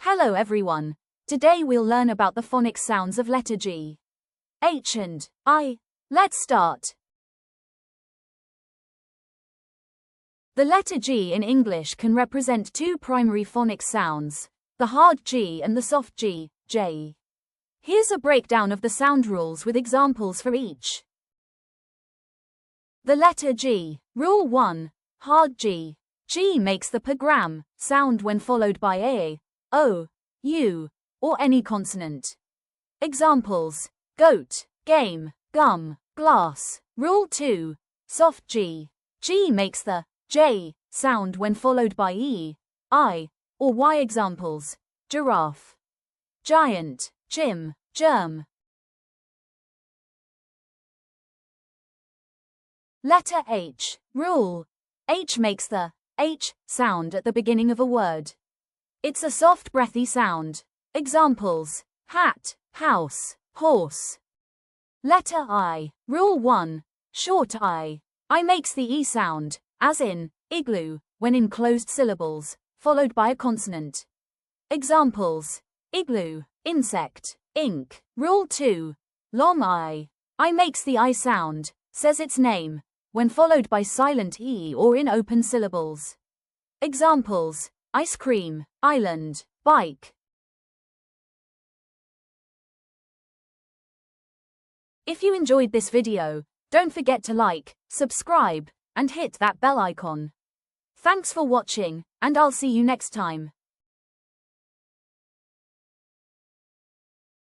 Hello everyone. Today we'll learn about the phonics sounds of letter G, H and I. Let's start. The letter G in English can represent two primary phonics sounds, the hard G and the soft G, J. Here's a breakdown of the sound rules with examples for each. The letter G. Rule 1. Hard G. G makes the p-gram sound when followed by a, o, u, or any consonant. Examples: goat, game, gum, glass. Rule 2. Soft G. G makes the j sound when followed by e, I, or y. Examples: giraffe, giant, gym, germ. Letter H. Rule. H makes the h sound at the beginning of a word. It's a soft, breathy sound. Examples: hat, house, horse. Letter I. Rule 1. Short I. I makes the e sound, as in igloo, when in closed syllables, followed by a consonant. Examples: igloo, insect, ink. Rule 2. Long I. I makes the I sound, says its name, when followed by silent e or in open syllables. Examples: ice cream, island, bike. If you enjoyed this video, don't forget to like, subscribe, and hit that bell icon. Thanks for watching, and I'll see you next time.